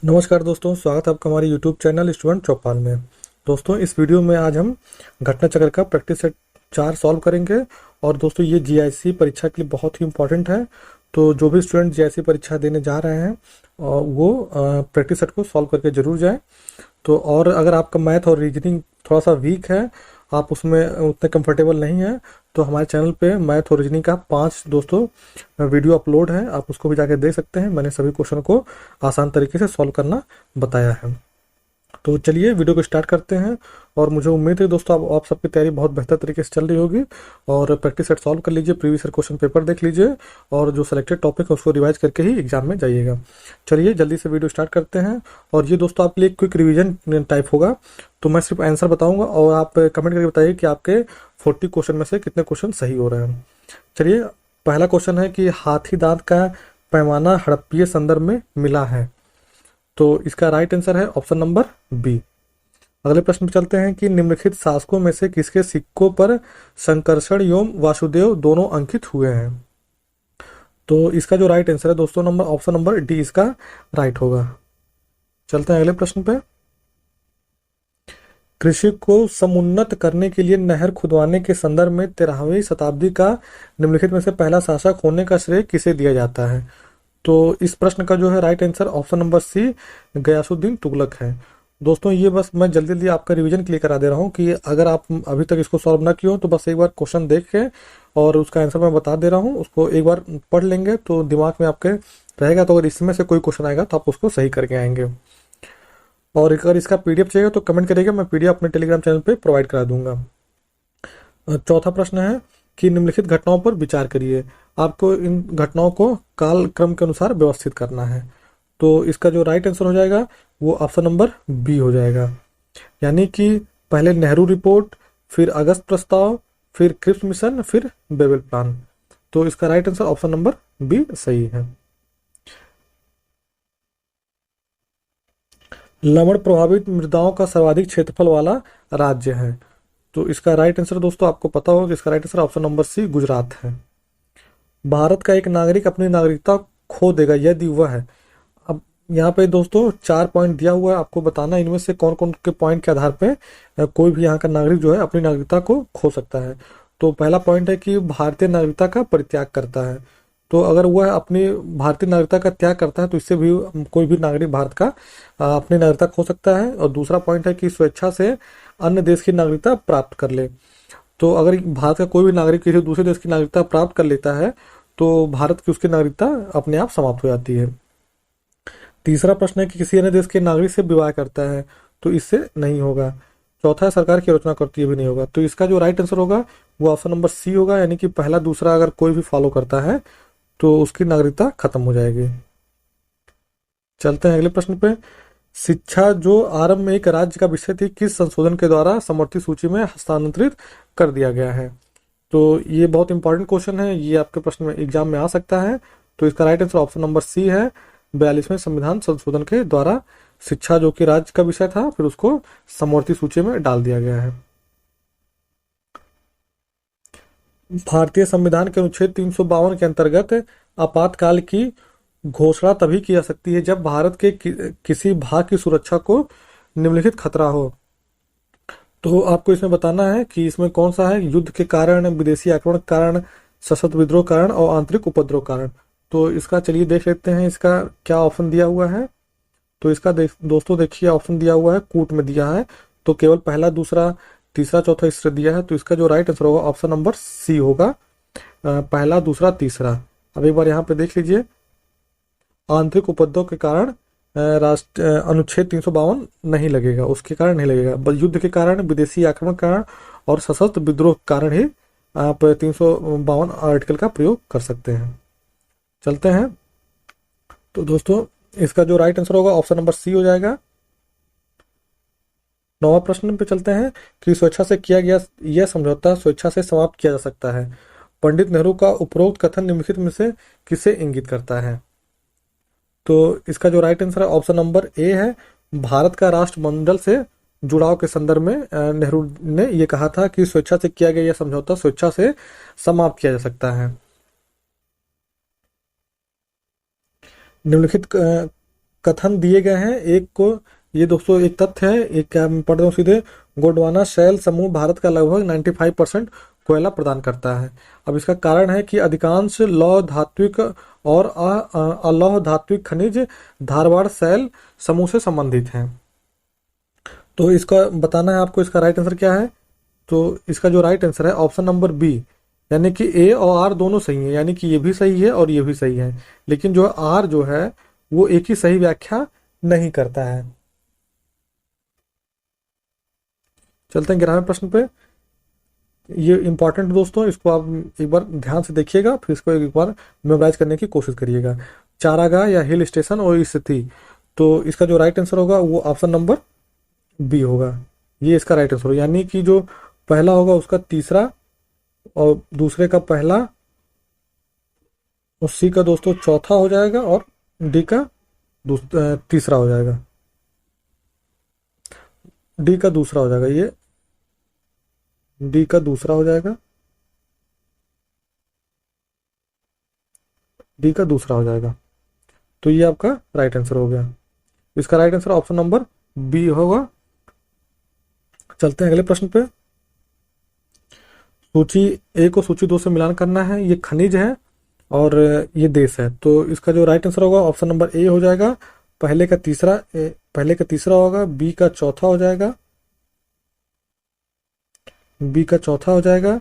नमस्कार दोस्तों, स्वागत है आपका हमारे YouTube चैनल स्टूडेंट चौपाल में। दोस्तों, इस वीडियो में आज हम घटना चक्र का प्रैक्टिस सेट 4 सॉल्व करेंगे। और दोस्तों, ये जीआईसी परीक्षा के लिए बहुत ही इम्पोर्टेंट है। तो जो भी स्टूडेंट जीआईसी परीक्षा देने जा रहे हैं वो प्रैक्टिस सेट को सॉल्व करके जरूर जाएं। तो और अगर आपका मैथ और रीजनिंग थोड़ा सा वीक है, आप उसमें उतने कंफर्टेबल नहीं है, तो हमारे चैनल पे मैथ और रीजनिंग का 5 दोस्तों वीडियो अपलोड है, आप उसको भी जाके देख सकते हैं। मैंने सभी क्वेश्चन को आसान तरीके से सॉल्व करना बताया है। तो चलिए वीडियो को स्टार्ट करते हैं। और मुझे उम्मीद है दोस्तों आप सबकी तैयारी बहुत बेहतर तरीके से चल रही होगी। और प्रैक्टिस सेट सॉल्व कर लीजिए, प्रीवियस ईयर क्वेश्चन पेपर देख लीजिए, और जो सिलेक्टेड टॉपिक है उसको रिवाइज करके ही एग्जाम में जाइएगा। चलिए जल्दी से वीडियो स्टार्ट करते हैं। और ये दोस्तों आपके लिए क्विक रिवीजन टाइप होगा। तो मैं सिर्फ आंसर बताऊंगा और आप कमेंट करके बताइए कि आपके 40 क्वेश्चन में से कितने क्वेश्चन सही हो रहे हैं। चलिए, पहला क्वेश्चन है कि हाथी दांत का पैमाना हड़प्पीय संदर्भ में मिला है। तो इसका राइट आंसर है ऑप्शन नंबर बी। अगले प्रश्न पे चलते हैं कि निम्नलिखित शासकों में से किसके सिक्कों पर संकर्षण एवं वासुदेव दोनों अंकित हुए हैं। तो इसका जो राइट आंसर है दोस्तों ऑप्शन नंबर डी इसका राइट होगा। चलते हैं अगले प्रश्न पे। कृषि को समुन्नत करने के लिए नहर खुदवाने के संदर्भ में 13वीं शताब्दी का निम्नलिखित में से पहला शासक होने का श्रेय किसे दिया जाता है। तो इस प्रश्न का जो है right answer option number C Ghiyasuddin Tughlaq है। दोस्तों, ये बस मैं जल्दी जल्दी आपका रिवीजन के लिए करा दे रहा हूँ कि अगर आप अभी तक इसको सॉल्व ना किए हो तो बस एक बार क्वेश्चन देख के और उसका आंसर मैं बता दे रहा हूँ, उसको एक बार पढ़ लेंगे तो दिमाग में आपके रहेगा। तो अगर इसमें से कोई क्वेश्चन आएगा तो आप उसको सही करके आएंगे। और अगर इसका पीडीएफ चाहिए तो कमेंट करिएगा, मैं पीडीएफ अपने टेलीग्राम चैनल पे प्रोवाइड करा दूंगा। चौथा प्रश्न है कि निम्नलिखित घटनाओं पर विचार करिए। आपको इन घटनाओं को काल क्रम के अनुसार व्यवस्थित करना है। तो इसका जो राइट आंसर हो जाएगा वो ऑप्शन नंबर बी हो जाएगा। यानी कि पहले नेहरू रिपोर्ट, फिर अगस्त प्रस्ताव, फिर क्रिप्स मिशन, फिर बेबल प्लान। तो इसका right answer option number B सही है। लवण प्रभावित मृदाओं का सर्वाधिक क्षेत्रफल वाला राज्य है। तो इसका राइट आंसर दोस्तों आपको पता होगा कि इसका right answer option number C Gujarat है। भारत का एक नागरिक अपनी नागरिकता खो देगा यदि वह है। अब यहाँ पे दोस्तों 4 पॉइंट दिया हुआ है, आपको बताना इनमें से कौन कौन के पॉइंट के आधार पे कोई भी यहाँ का नागरिक जो है अपनी नागरिकता को खो सकता है। तो पहला पॉइंट है कि भारतीय नागरिकता का परित्याग करता है। तो अगर वह अपनी भारतीय नागरिकता का त्याग करता है तो इससे भी कोई भी नागरिक भारत का अपनी नागरिकता खो सकता है। और दूसरा पॉइंट है कि स्वेच्छा से अन्य देश की नागरिकता प्राप्त कर ले। तो अगर भारत का कोई भी नागरिक किसी दूसरे देश की नागरिकता प्राप्त कर लेता है तो भारत की उसकी नागरिकता अपने आप समाप्त हो जाती है। तीसरा प्रश्न है कि किसी अन्य देश के नागरिक से विवाह करता है, तो इससे नहीं होगा। चौथा है सरकार की आलोचना करती है, भी नहीं होगा। तो इसका जो राइट आंसर होगा वो ऑप्शन नंबर सी होगा। यानी कि पहला दूसरा अगर कोई भी फॉलो करता है तो उसकी नागरिकता खत्म हो जाएगी। चलते हैं अगले प्रश्न पे। शिक्षा जो आरंभ में एक राज्य का विषय थी किस संशोधन के द्वारा समवर्ती सूची में हस्तांतरित कर दिया गया है। तो ये बहुत इंपॉर्टेंट क्वेश्चन है, ये आपके प्रश्न में एग्जाम में आ सकता है। तो इसका right answer option number C है। 42वें संविधान संशोधन के द्वारा शिक्षा जो कि राज्य का विषय था फिर उसको समवर्ती सूची में डाल दिया गया है। भारतीय संविधान के अनुच्छेद 352 के अंतर्गत आपातकाल की घोषणा तभी की जा सकती है जब भारत के किसी भाग की सुरक्षा को निम्नलिखित खतरा हो। तो आपको इसमें बताना है कि इसमें कौन सा है, युद्ध के कारण, विदेशी आक्रमण के कारण, सशस्त्र विद्रोह कारण और आंतरिक उपद्रव कारण। तो इसका चलिए देख लेते हैं इसका क्या ऑप्शन दिया हुआ है। तो इसका दोस्तों देखिए ऑप्शन दिया हुआ है कूट में दिया है। तो केवल पहला, दूसरा, तीसरा, चौथा इससे दिया है। तो इसका जो राइट आंसर होगा ऑप्शन नंबर सी होगा, पहला, दूसरा, तीसरा। अब एक बार यहाँ पे देख लीजिए, आंतरिक उपद्रव के कारण राष्ट्र अनुच्छेद 352 नहीं लगेगा, उसके कारण नहीं लगेगा। बस युद्ध के कारण, विदेशी आक्रमण के कारण और सशस्त्र विद्रोह के कारण ही आप 352 आर्टिकल का प्रयोग कर सकते हैं। चलते हैं। तो दोस्तों इसका जो राइट आंसर होगा ऑप्शन नंबर सी हो जाएगा। 9वां प्रश्न पे चलते हैं कि स्वेच्छा से किया गया यह समझौता स्वेच्छा से समाप्त किया जा सकता है। पंडित नेहरू का उपरोक्त कथन निम्नलिखित में से किसे इंगित करता है। तो इसका जो राइट आंसर है ऑप्शन नंबर ए है। भारत का राष्ट्रमंडल से जुड़ाव के संदर्भ में नेहरू ने यह कहा था कि स्वेच्छा से किया गया यह समझौता स्वेच्छा से समाप्त किया जा सकता है। निम्नलिखित कथन दिए गए हैं। एक को, ये दोस्तों एक तथ्य है, एक क्या मैं पढ़ रहा हूँ सीधे, गोंडवाना शैल समूह भारत का लगभग 95% कोयला प्रदान करता है। अब इसका कारण है कि अधिकांश लौह धात्विक और अलौह धात्विक खनिज धारवाड़ शैल समूह से संबंधित हैं। तो इसका बताना है आपको, इसका राइट आंसर क्या है। तो इसका जो राइट आंसर है ऑप्शन नंबर बी, यानी कि ए और आर दोनों सही है, यानी कि ये भी सही है और ये भी सही है, लेकिन जो आर जो है वो एक ही सही व्याख्या नहीं करता है। चलते हैं 11वें प्रश्न पे। ये इंपॉर्टेंट दोस्तों, इसको आप एक बार ध्यान से देखिएगा, फिर इसको एक बार मेमोराइज करने की कोशिश करिएगा। चारागाह या हिल स्टेशन और स्थिति, तो इसका जो राइट आंसर होगा वो ऑप्शन नंबर बी होगा। ये इसका राइट आंसर होगा, यानी कि जो पहला होगा उसका तीसरा, और दूसरे का पहला, और सी का दोस्तों चौथा हो जाएगा, और डी का तीसरा हो जाएगा। डी का दूसरा हो जाएगा, ये डी का दूसरा हो जाएगा, डी का दूसरा हो जाएगा। तो ये आपका राइट आंसर हो गया। इसका right answer option number B होगा। चलते हैं अगले प्रश्न पे। सूची ए को सूची दो से मिलान करना है। ये खनिज है और ये देश है, तो इसका जो राइट आंसर होगा ऑप्शन नंबर ए हो जाएगा। पहले का तीसरा होगा, बी का चौथा हो जाएगा, बी का चौथा हो जाएगा,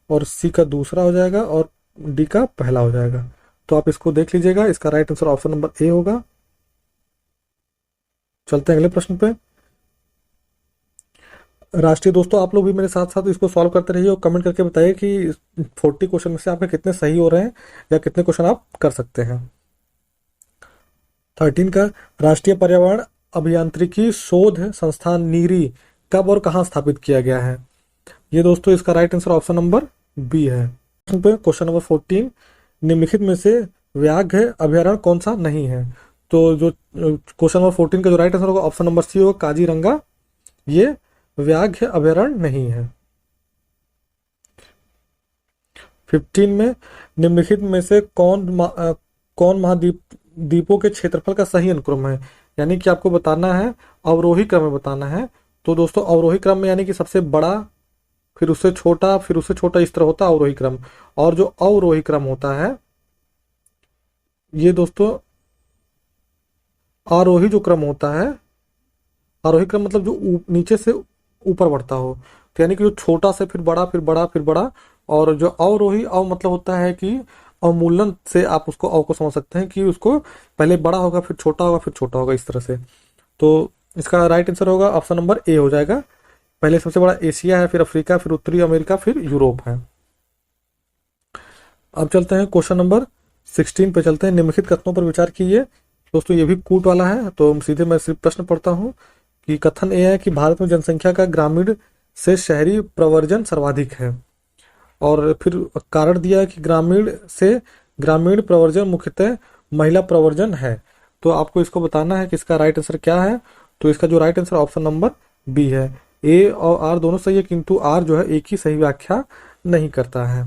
और सी का दूसरा हो जाएगा, और डी का पहला हो जाएगा। तो आप इसको देख लीजिएगा, इसका right answer option number A होगा। चलते हैं अगले प्रश्न पे। राष्ट्रीय दोस्तों, आप लोग भी मेरे साथ साथ इसको सॉल्व करते रहिए और कमेंट करके बताइए कि 40 क्वेश्चन में से आपके कितने सही हो रहे हैं या कितने क्वेश्चन आप कर सकते हैं। 13 का, राष्ट्रीय पर्यावरण अभियांत्रिकी शोध संस्थान नीरी कब और कहाँ स्थापित किया गया है। ये दोस्तों इसका right answer option number B है। क्वेश्चन नंबर 14, निम्नलिखित में से व्याघ्र अभयारण्य कौन सा नहीं है। तो जो क्वेश्चन नंबर 14 का जो राइट आंसर होगा ऑप्शन नंबर सी होगा, काजीरंगा, ये व्याघ्र अभयारण्य नहीं है। 15 में निम्नलिखित में से कौन महाद्वीप द्वीपों के क्षेत्रफल का सही अनुक्रम है, यानी कि आपको बताना है, अवरोही क्रम में बताना है। तो दोस्तों अवरोही क्रम में यानी कि सबसे बड़ा, फिर उससे छोटा, फिर उससे छोटा, इस तरह होता है अवरोही क्रम। और जो अवरोही क्रम होता है, ये दोस्तों आरोही जो क्रम होता है, आरोही क्रम मतलब जो नीचे से ऊपर बढ़ता हो, तो यानी कि जो छोटा से फिर बड़ा, फिर बड़ा, फिर बड़ा। और जो अवरोही, अव मतलब होता है कि अवमूलन से आप उसको अव को समझ सकते हैं कि उसको पहले बड़ा होगा, फिर छोटा होगा, फिर छोटा होगा, इस तरह से। तो इसका राइट आंसर होगा ऑप्शन नंबर ए हो जाएगा। पहले सबसे बड़ा एशिया है, फिर अफ्रीका, फिर उत्तरी अमेरिका, फिर यूरोप है। अब चलते हैं क्वेश्चन नंबर 16 पे चलते हैं। निम्नलिखित कथनों पर विचार कीजिए। दोस्तों ये भी कूट वाला है, तो सीधे मैं सिर्फ प्रश्न पढ़ता हूँ कि कथन ये है कि भारत में जनसंख्या का ग्रामीण से शहरी प्रवर्जन सर्वाधिक है, और फिर कारण दिया है कि ग्रामीण प्रवर्जन मुख्यतः महिला प्रवर्जन है। तो आपको इसको बताना है कि इसका राइट आंसर क्या है। तो इसका जो right answer option number B है। ए और आर दोनों सही है, किंतु आर जो है एक ही सही व्याख्या नहीं करता है।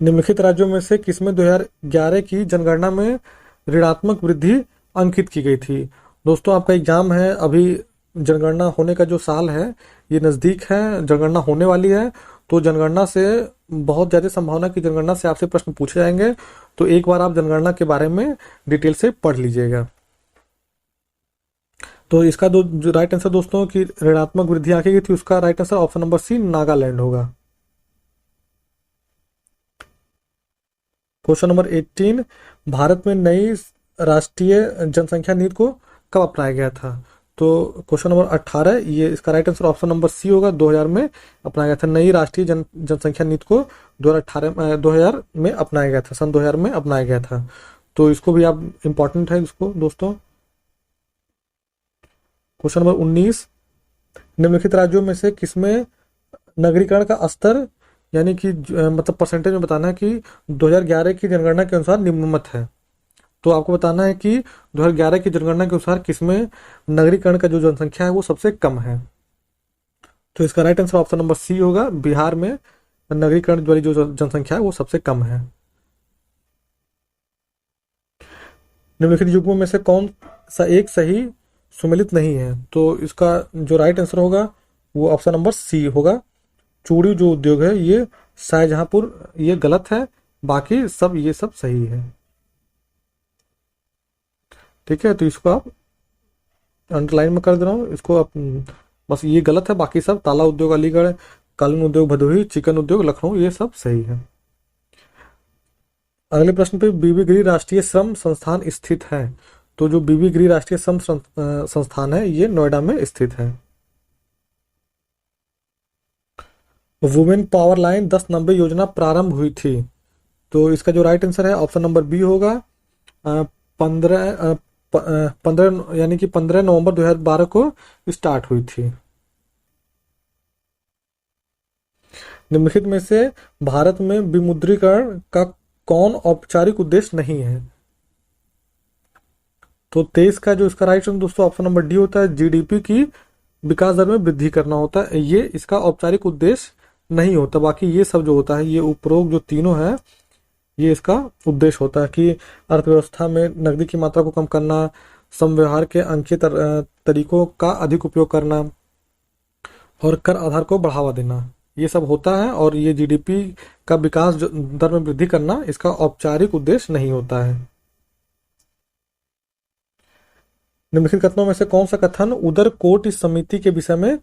निम्नलिखित राज्यों में से किसमें 2011 की जनगणना में ऋणात्मक वृद्धि अंकित की गई थी। दोस्तों आपका एग्जाम है, अभी जनगणना होने का जो साल है ये नज़दीक है, जनगणना होने वाली है। तो जनगणना से बहुत ज़्यादा संभावना की जनगणना से आपसे प्रश्न पूछे जाएंगे, तो एक बार आप जनगणना के बारे में डिटेल से पढ़ लीजिएगा। तो इसका जो राइट आंसर दोस्तों की ऋणात्मक वृद्धि आंकी गई थी, उसका right answer option number C Nagaland होगा। क्वेश्चन नंबर 18, भारत में नई राष्ट्रीय जनसंख्या नीति को कब अपनाया गया था। तो क्वेश्चन नंबर 18, ये इसका right answer option number C होगा, 2000 में अपनाया गया था। नई राष्ट्रीय जनसंख्या नीति को 2000 में अपनाया गया था, सन 2000 में अपनाया गया था। तो इसको भी आप इंपॉर्टेंट है इसको दोस्तों। क्वेश्चन नंबर 19, निम्नलिखित राज्यों में से किसमें नगरीकरण का स्तर, यानी कि मतलब परसेंटेज में बताना है कि 2011 की जनगणना के अनुसार निम्नमत है। तो आपको बताना है कि 2011 की जनगणना के अनुसार किसमें नगरीकरण का जो जनसंख्या है वो सबसे कम है। तो इसका right answer option number C होगा, बिहार में नगरीकरण वाली जो जनसंख्या है वो सबसे कम है। निम्नलिखित युग्मों में से कौन सा एक सही सुमेलित नहीं है? तो इसका जो राइट आंसर होगा वो ऑप्शन नंबर सी होगा। चूड़ी जो उद्योग है ये शाहजहांपुर, ये गलत है, बाकी सब ये सब सही है। ठीक है, तो इसको आप अंडरलाइन में कर दे रहा हूँ, इसको आप बस ये गलत है, बाकी सब ताला उद्योग अलीगढ़, कालीन उद्योग भदोही, चिकन उद्योग लखनऊ, ये सब सही है। अगले प्रश्न पे, बीबी गिरी राष्ट्रीय श्रम संस्थान स्थित है? तो जो बीबी गिरी राष्ट्रीय श्रम संस्थान है ये नोएडा में स्थित है। वुमेन पावर लाइन 1090 योजना प्रारंभ हुई थी? तो इसका जो राइट आंसर है ऑप्शन नंबर बी होगा। 15 यानी कि 15 नवंबर 2012 को स्टार्ट हुई थी। निम्नलिखित में से भारत में विमुद्रीकरण का कौन औपचारिक उद्देश्य नहीं है? तो 23 का जो इसका राइट आंसर दोस्तों ऑप्शन नंबर डी होता है। जीडीपी की विकास दर में वृद्धि करना होता है, ये इसका औपचारिक उद्देश्य नहीं होता। बाकी ये सब जो होता है, ये उपरोक्त जो तीनों है, ये इसका उद्देश्य होता है कि अर्थव्यवस्था में नकदी की मात्रा को कम करना, समव्यवहार के अंकीय तरीकों का अधिक उपयोग करना और कर आधार को बढ़ावा देना, ये सब होता है। और ये जीडीपी का विकास दर में वृद्धि करना इसका औपचारिक उद्देश्य नहीं होता है। निम्नलिखित कथनों में से कौन सा कथन उदर कोट इस समिति के विषय में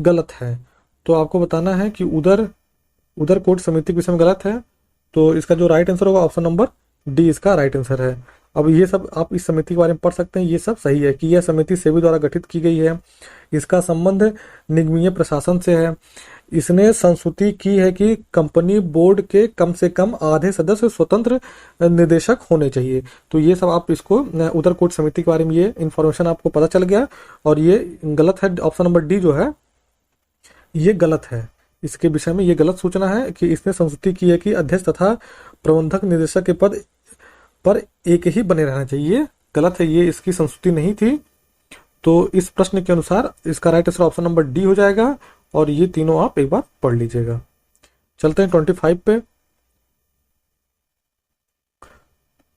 गलत है? तो आपको बताना है कि उदर कोट समिति के विषय में गलत है। तो इसका जो राइट आंसर होगा ऑप्शन नंबर डी इसका राइट आंसर है। अब ये सब आप इस समिति के बारे में पढ़ सकते हैं, ये सब सही है कि यह समिति सेबी द्वारा गठित की गई है। इसका संबंध निगमीय प्रशासन से है। इसने संस्तुति की है कि कंपनी बोर्ड के कम से कम आधे सदस्य स्वतंत्र निदेशक होने चाहिए। तो ये सब आप इसको उदर कोट समिति के बारे में ये इंफॉर्मेशन आपको पता चल गया, और ये गलत है। ऑप्शन नंबर डी जो है ये गलत है, इसके विषय में ये गलत सूचना है कि इसने संस्तुति की है कि अध्यक्ष तथा प्रबंधक निदेशक के पद पर एक ही बने रहना चाहिए। गलत है, ये इसकी संस्तुति नहीं थी। तो इस प्रश्न के अनुसार इसका right answer option number D हो जाएगा, और ये तीनों आप एक बार पढ़ लीजिएगा। चलते हैं 25 पे।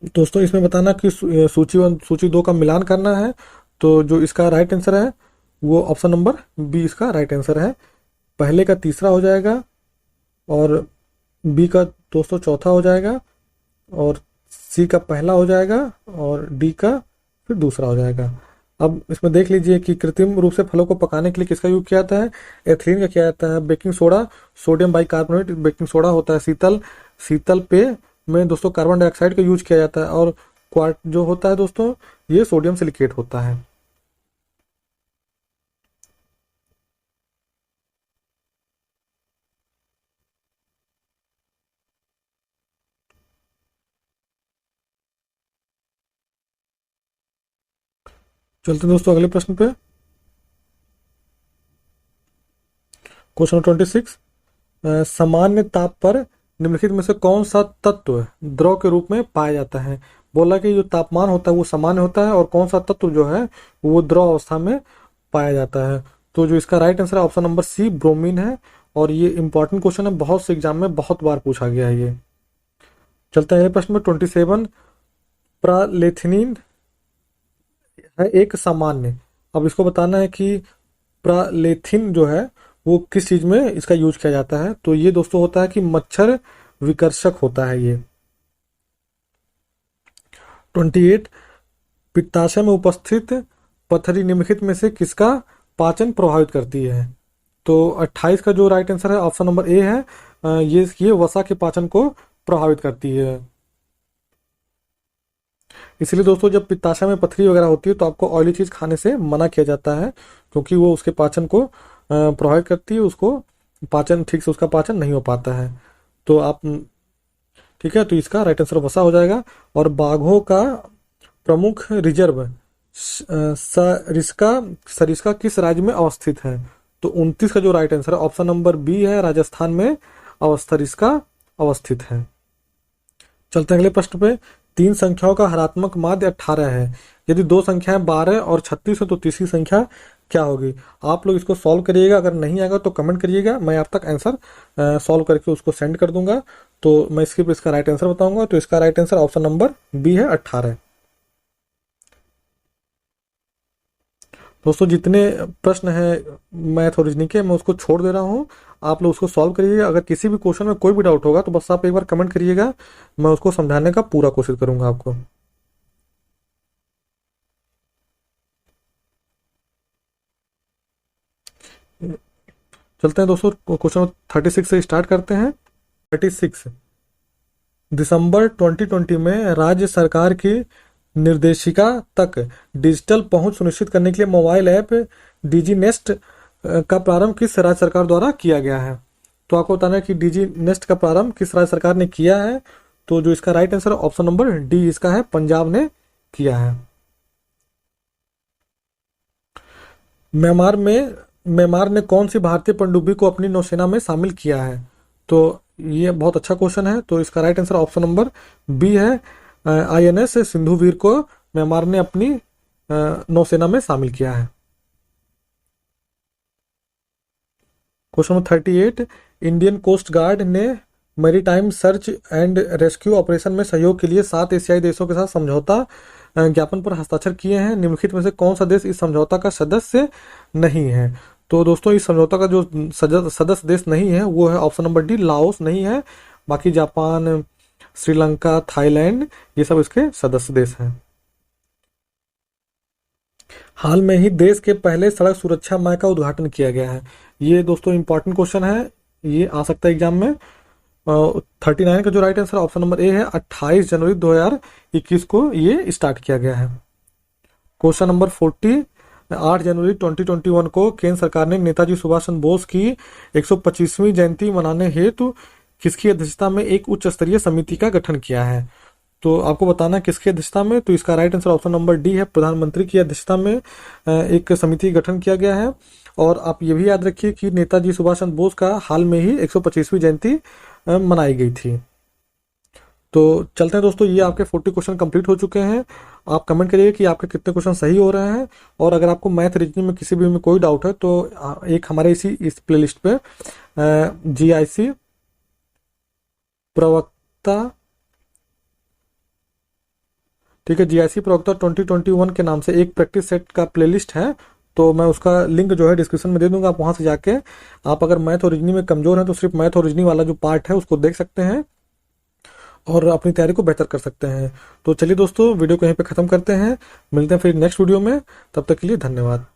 दोस्तों इसमें बताना कि सूची 2 का मिलान करना है। तो जो इसका राइट आंसर है वो ऑप्शन नंबर बी इसका राइट आंसर है। पहले का तीसरा हो जाएगा, और बी का दोस्तों चौथा हो जाएगा, और सी का पहला हो जाएगा, और डी का फिर दूसरा हो जाएगा। अब इसमें देख लीजिए कि कृत्रिम रूप से फलों को पकाने के लिए किसका यूज किया जाता है? एथिलीन का किया जाता है। Baking soda, sodium bicarbonate baking soda होता है। शीतल पेय में दोस्तों कार्बन डाइऑक्साइड का यूज किया जाता है। और क्वार्ट जो होता है दोस्तों, ये सोडियम सिलिकेट होता है। चलते हैं दोस्तों अगले प्रश्न पे। क्वेश्चन 26, सामान्य ताप पर निम्नलिखित में से कौन सा तत्व द्रव के रूप में पाया जाता है? बोला कि जो तापमान होता है वो सामान्य होता है, और कौन सा तत्व जो है वो द्रव अवस्था में पाया जाता है। तो जो इसका राइट आंसर है ऑप्शन नंबर सी ब्रोमीन है, और ये इंपॉर्टेंट क्वेश्चन है, बहुत से एग्जाम में बहुत बार पूछा गया है ये। चलते हैं अगले प्रश्न में 27, प्रालेथिनिन है एक सामान्य। अब इसको बताना है कि प्रालेथिन जो है वो किस चीज में इसका यूज किया जाता है। तो ये दोस्तों होता है कि मच्छर विकर्षक होता है ये। 28, पित्ताशय में उपस्थित पथरी निम्नलिखित में से किसका पाचन प्रभावित करती है? तो 28 का जो राइट आंसर है ऑप्शन नंबर ए है। ये वसा के पाचन को प्रभावित करती है। इसलिए दोस्तों जब पित्ताशय में पथरी वगैरह होती है तो आपको ऑयली चीज खाने से मना किया जाता है, क्योंकि वो उसके पाचन को प्रभावित करती है, उसको पाचन ठीक से उसका पाचन नहीं हो पाता है। तो आप ठीक है, तो इसका राइट आंसर वसा हो जाएगा। और बाघों का प्रमुख रिजर्व सरिस्का किस राज्य में अवस्थित है? तो 29 का जो राइट आंसर है ऑप्शन नंबर बी है, राजस्थान में सरिस्का अवस्थित है। चलते हैं अगले प्रश्न पे। 3 संख्याओं का हरात्मक माध्य 18 है। यदि 2 संख्याएं 12 और 36 है तो तीसरी संख्या क्या होगी? आप लोग इसको सॉल्व करिएगा, अगर नहीं आएगा तो कमेंट करिएगा, मैं आप तक आंसर सॉल्व करके उसको सेंड कर दूंगा। तो मैं इसके पे इसका राइट आंसर बताऊंगा। तो इसका right answer option number B है 18। दोस्तों जितने प्रश्न हैं मैथ और रीजनिंग के, मैं उसको छोड़ दे रहा हूँ, आप लोग उसको सॉल्व करिएगा। अगर किसी भी क्वेश्चन में कोई भी डाउट होगा तो बस आप एक बार कमेंट करिएगा, मैं उसको समझाने का पूरा कोशिश करूंगा आपको। चलते हैं दोस्तों, क्वेश्चन 36 से स्टार्ट करते हैं। 36, दिसंबर 2020 में राज्य सरकार की निर्देशिका तक डिजिटल पहुंच सुनिश्चित करने के लिए मोबाइल ऐप डिजी नेस्ट का प्रारंभ किस राज्य सरकार द्वारा किया गया है? तो आपको बताना है कि डिजी नेस्ट का प्रारंभ किस राज्य सरकार ने किया है। तो जो इसका right answer option number D इसका है, पंजाब ने किया है। म्यांमार ने कौन सी भारतीय पनडुब्बी को अपनी नौसेना में शामिल किया है? तो ये बहुत अच्छा क्वेश्चन है। तो इसका right answer option number B है, आईएनएस सिंधुवीर को म्यांमार ने अपनी नौसेना में शामिल किया है। Question number 38, Indian coast guard ने maritime search and rescue operation में सहयोग के लिए 7 एशियाई देशों के साथ समझौता ज्ञापन पर हस्ताक्षर किए हैं। निम्नलिखित में से कौन सा देश इस समझौता का सदस्य नहीं है? तो दोस्तों इस समझौता का जो सदस्य देश नहीं है वो है ऑप्शन नंबर डी, लाओस नहीं है। बाकी जापान, श्रीलंका, थाईलैंड, ये सब इसके सदस्य देश हैं। हाल में ही देश के पहले सड़क सुरक्षा माह का उद्घाटन किया गया है। ये दोस्तों इंपॉर्टेंट क्वेश्चन है, ये आ सकता है एग्जाम में। 39 का जो right answer option number A है, 28 जनवरी 2021 को ये स्टार्ट किया गया है। क्वेश्चन नंबर 40, 8 जनवरी 2021 को केंद्र सरकार ने नेताजी सुभाष चंद्र बोस की 125वीं जयंती मनाने हेतु किसकी अध्यक्षता में एक उच्च स्तरीय समिति का गठन किया है? तो आपको बताना किसकी अध्यक्षता में। तो इसका right answer option number D है, प्रधानमंत्री की अध्यक्षता में एक समिति गठन किया गया है। और आप ये भी याद रखिए कि नेताजी सुभाष चंद्र बोस का हाल में ही 125वीं जयंती मनाई गई थी। तो चलते हैं दोस्तों, ये आपके 40 क्वेश्चन कंप्लीट हो चुके हैं। आप कमेंट करिए कि आपके कितने क्वेश्चन सही हो रहे हैं। और अगर आपको मैथ रीजनिंग में किसी भी में कोई डाउट है तो एक हमारे इस प्लेलिस्ट पे जीआईसी प्रवक्ता, ठीक है, जीआईसी प्रवक्ता 2021 के नाम से एक प्रैक्टिस सेट का प्लेलिस्ट है। तो मैं उसका लिंक जो है डिस्क्रिप्शन में दे दूंगा, आप वहां से जाके आप अगर मैथ और रीजनिंग में कमजोर हैं तो सिर्फ मैथ और रीजनिंग वाला जो पार्ट है उसको देख सकते हैं और अपनी तैयारी को बेहतर कर सकते हैं। तो चलिए दोस्तों, वीडियो को यहीं पे ख़त्म करते हैं, मिलते हैं फिर नेक्स्ट वीडियो में। तब तक के लिए धन्यवाद।